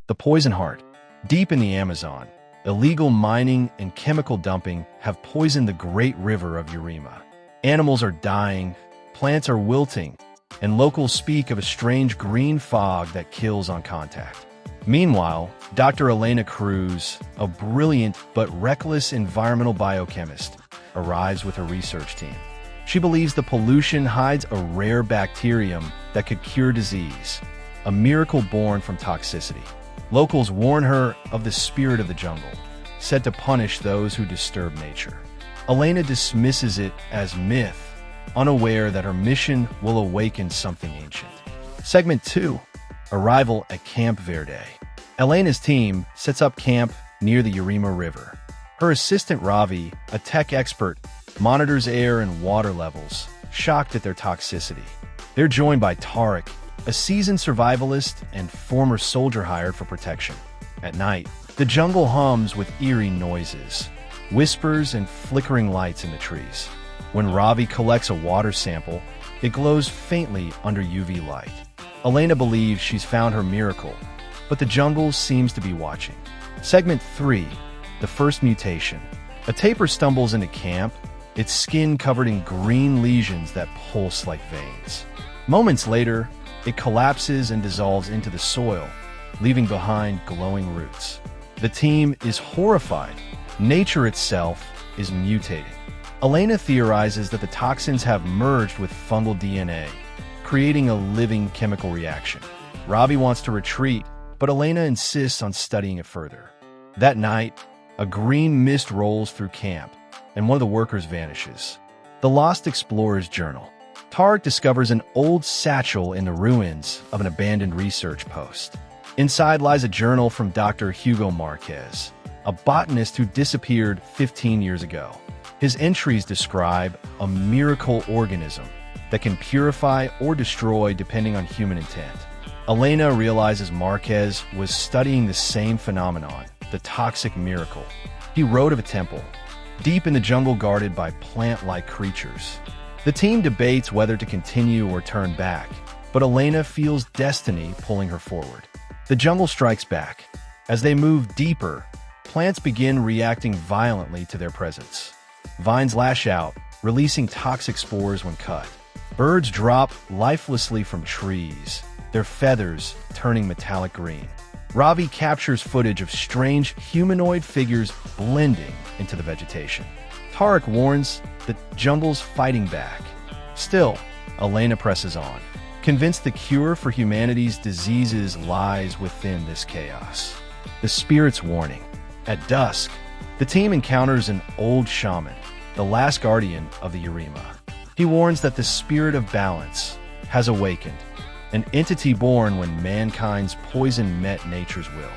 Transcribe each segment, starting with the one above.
The poison heart. Deep in the Amazon, illegal mining and chemical dumping have poisoned the great river of Urema. Animals are dying, plants are wilting, and locals speak of a strange green fog that kills on contact. Meanwhile, Dr. Elena Cruz, a brilliant but reckless environmental biochemist, arrives with her research team. She believes the pollution hides a rare bacterium that could cure disease, a miracle born from toxicity. Locals warn her of the spirit of the jungle, said to punish those who disturb nature. Elena dismisses it as myth, unaware that her mission will awaken something ancient. Segment 2. Arrival at Camp Verde. Elena's team sets up camp near the Urema River. Her assistant Ravi, a tech expert, monitors air and water levels, shocked at their toxicity. They're joined by Tariq, a seasoned survivalist and former soldier hired for protection. At night, the jungle hums with eerie noises, whispers and flickering lights in the trees. When Ravi collects a water sample, it glows faintly under UV light. Elena believes she's found her miracle, but the jungle seems to be watching. Segment 3. The first mutation. A tapir stumbles into camp, its skin covered in green lesions that pulse like veins. Moments later, it collapses and dissolves into the soil, leaving behind glowing roots. The team is horrified. Nature itself is mutating. Elena theorizes that the toxins have merged with fungal DNA, creating a living chemical reaction. Ravi wants to retreat, but Elena insists on studying it further. That night, a green mist rolls through camp, and one of the workers vanishes. The Lost Explorer's Journal. Tariq discovers an old satchel in the ruins of an abandoned research post. Inside lies a journal from Dr. Hugo Marquez, a botanist who disappeared 15 years ago. His entries describe a miracle organism that can purify or destroy depending on human intent. Elena realizes Marquez was studying the same phenomenon, the toxic miracle. He wrote of a temple, deep in the jungle guarded by plant-like creatures. The team debates whether to continue or turn back, but Elena feels destiny pulling her forward. The jungle strikes back. As they move deeper, plants begin reacting violently to their presence. Vines lash out, releasing toxic spores when cut. Birds drop lifelessly from trees, their feathers turning metallic green. Ravi captures footage of strange humanoid figures blending into the vegetation. Tariq warns the jungle's fighting back. Still, Elena presses on, convinced the cure for humanity's diseases lies within this chaos. The Spirit's Warning. At dusk, the team encounters an old shaman, the last guardian of the Urema. He warns that the spirit of balance has awakened, an entity born when mankind's poison met nature's will.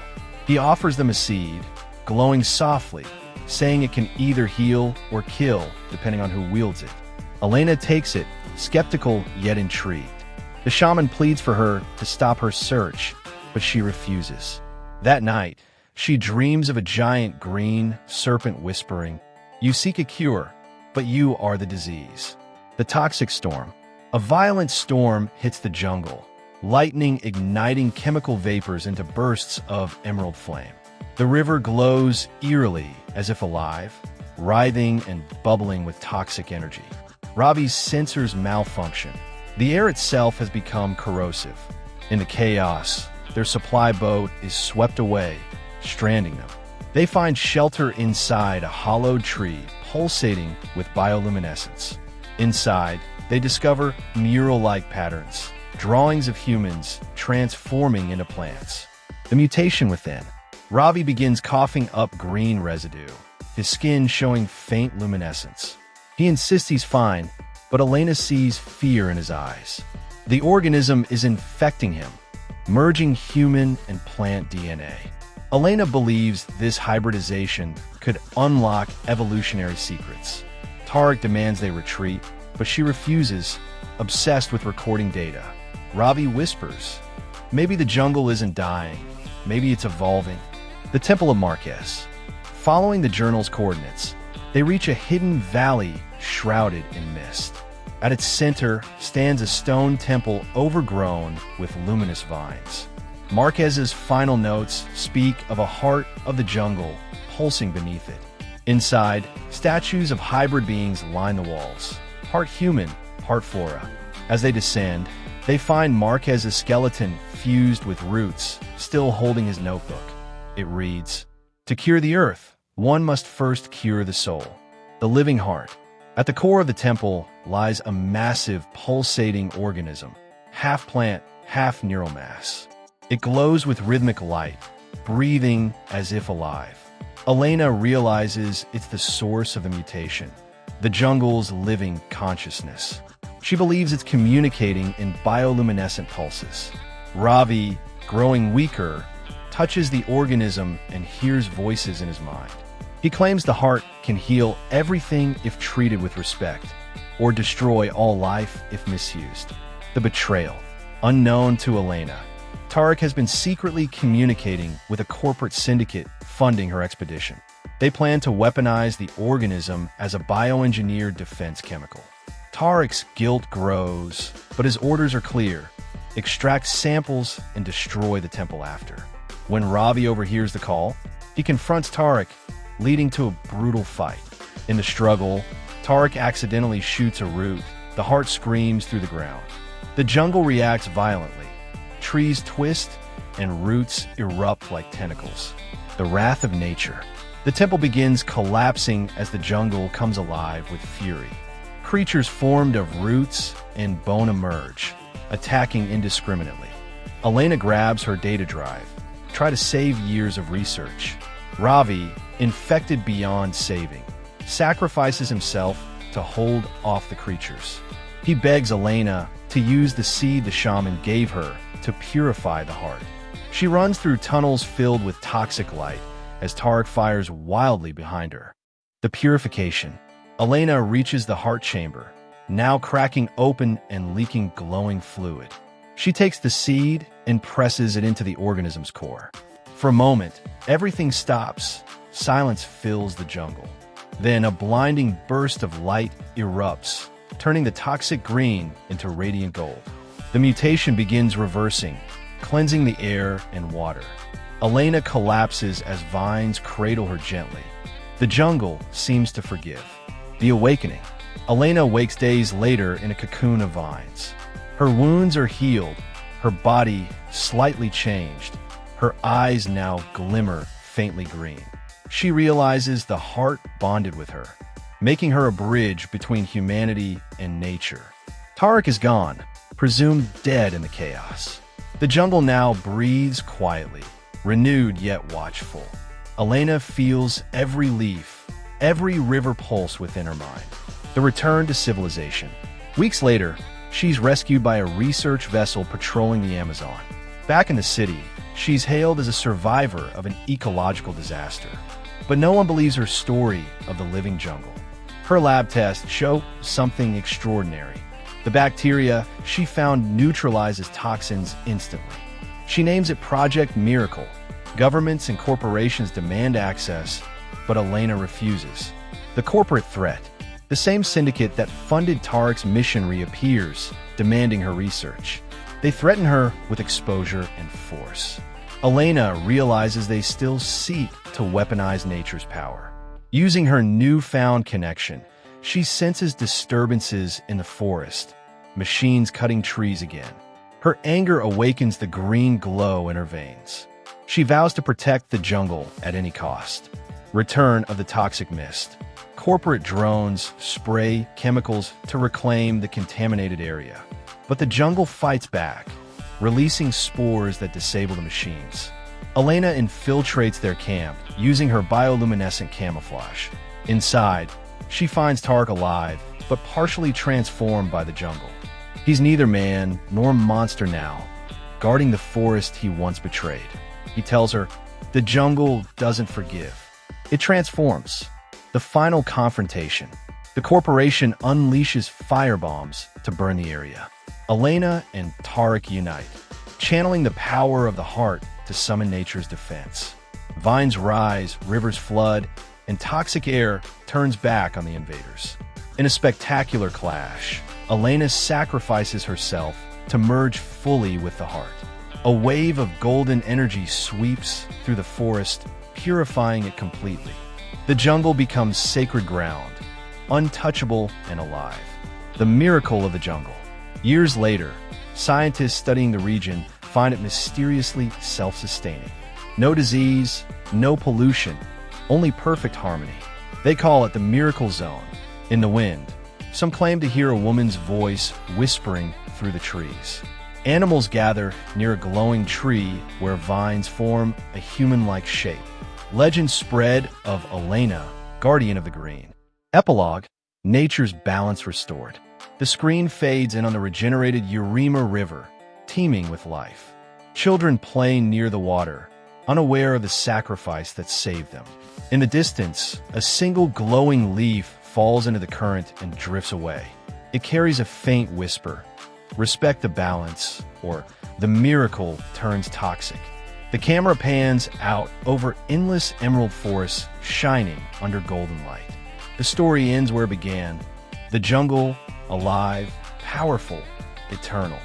He offers them a seed, glowing softly, saying it can either heal or kill depending on who wields it. Elena takes it, skeptical yet intrigued. The shaman pleads for her to stop her search, but she refuses. That night, she dreams of a giant green serpent whispering, "You seek a cure, but you are the disease." The toxic storm. A violent storm hits the jungle, lightning igniting chemical vapors into bursts of emerald flame. The river glows eerily as if alive, writhing and bubbling with toxic energy. Ravi's sensors malfunction. The air itself has become corrosive. In the chaos, their supply boat is swept away, stranding them. They find shelter inside a hollowed tree pulsating with bioluminescence. Inside, they discover mural-like patterns, drawings of humans transforming into plants. The mutation within. Ravi begins coughing up green residue, his skin showing faint luminescence. He insists he's fine, but Elena sees fear in his eyes. The organism is infecting him, merging human and plant DNA. Elena believes this hybridization could unlock evolutionary secrets. Tariq demands they retreat, but she refuses, obsessed with recording data. Ravi whispers, "Maybe the jungle isn't dying. Maybe it's evolving." The Temple of Marquez. Following the journal's coordinates, they reach a hidden valley shrouded in mist. At its center stands a stone temple overgrown with luminous vines. Marquez's final notes speak of a heart of the jungle pulsing beneath it. Inside, statues of hybrid beings line the walls, part human, part flora. As they descend, they find Marquez's skeleton fused with roots, still holding his notebook. It reads, "To cure the earth, one must first cure the soul." The living heart. At the core of the temple lies a massive, pulsating organism, half plant, half neural mass. It glows with rhythmic light, breathing as if alive. Elena realizes it's the source of the mutation, the jungle's living consciousness. She believes it's communicating in bioluminescent pulses. Ravi, growing weaker, touches the organism and hears voices in his mind. He claims the heart can heal everything if treated with respect, or destroy all life if misused. The betrayal. Unknown to Elena, Tarek has been secretly communicating with a corporate syndicate funding her expedition. They plan to weaponize the organism as a bioengineered defense chemical. Tarek's guilt grows, but his orders are clear: extract samples and destroy the temple after. When Ravi overhears the call, he confronts Tarek, leading to a brutal fight. In the struggle, Tarek accidentally shoots a root. The heart screams through the ground. The jungle reacts violently. Trees twist and roots erupt like tentacles. The wrath of nature. The temple begins collapsing as the jungle comes alive with fury. Creatures formed of roots and bone emerge, attacking indiscriminately. Elena grabs her data drive, try to save years of research. Ravi, infected beyond saving, sacrifices himself to hold off the creatures. He begs Elena to use the seed the shaman gave her to purify the heart. She runs through tunnels filled with toxic light as Tarek fires wildly behind her. The purification. Elena reaches the heart chamber, now cracking open and leaking glowing fluid. She takes the seed and presses it into the organism's core. For a moment, everything stops. Silence fills the jungle. Then a blinding burst of light erupts, turning the toxic green into radiant gold. The mutation begins reversing, cleansing the air and water. Elena collapses as vines cradle her gently. The jungle seems to forgive. The awakening. Elena wakes days later in a cocoon of vines. Her wounds are healed, her body slightly changed. Her eyes now glimmer faintly green. She realizes the heart bonded with her, making her a bridge between humanity and nature. Tarek is gone, presumed dead in the chaos. The jungle now breathes quietly, renewed yet watchful. Elena feels every leaf, every river pulse within her mind. The return to civilization. Weeks later, she's rescued by a research vessel patrolling the Amazon. Back in the city, she's hailed as a survivor of an ecological disaster. But no one believes her story of the living jungle. Her lab tests show something extraordinary. The bacteria she found neutralizes toxins instantly. She names it Project Miracle. Governments and corporations demand access, but Elena refuses. The corporate threat. The same syndicate that funded Tarek's mission reappears, demanding her research. They threaten her with exposure and force. Elena realizes they still seek to weaponize nature's power. Using her newfound connection, she senses disturbances in the forest, machines cutting trees again. Her anger awakens the green glow in her veins. She vows to protect the jungle at any cost. Return of the toxic mist. Corporate drones spray chemicals to reclaim the contaminated area. But the jungle fights back, releasing spores that disable the machines. Elena infiltrates their camp, using her bioluminescent camouflage. Inside, she finds Tarek alive, but partially transformed by the jungle. He's neither man nor monster now, guarding the forest he once betrayed. He tells her, the jungle doesn't forgive. It transforms. The final confrontation. The corporation unleashes firebombs to burn the area. Elena and Tarek unite, channeling the power of the heart to summon nature's defense. Vines rise, rivers flood, and toxic air turns back on the invaders. In a spectacular clash, Elena sacrifices herself to merge fully with the heart. A wave of golden energy sweeps through the forest, purifying it completely. The jungle becomes sacred ground, untouchable and alive. The miracle of the jungle. Years later, scientists studying the region find it mysteriously self-sustaining. No disease, no pollution, only perfect harmony. They call it the miracle zone. In the wind, some claim to hear a woman's voice whispering through the trees. Animals gather near a glowing tree where vines form a human-like shape. Legends spread of Elena, guardian of the green. Epilogue, nature's balance restored. The screen fades in on the regenerated Urema River, teeming with life. Children playing near the water, unaware of the sacrifice that saved them. In the distance, a single glowing leaf falls into the current and drifts away. It carries a faint whisper, "Respect the balance," or "The miracle turns toxic." The camera pans out over endless emerald forests shining under golden light. The story ends where it began. The jungle, alive, powerful, eternal.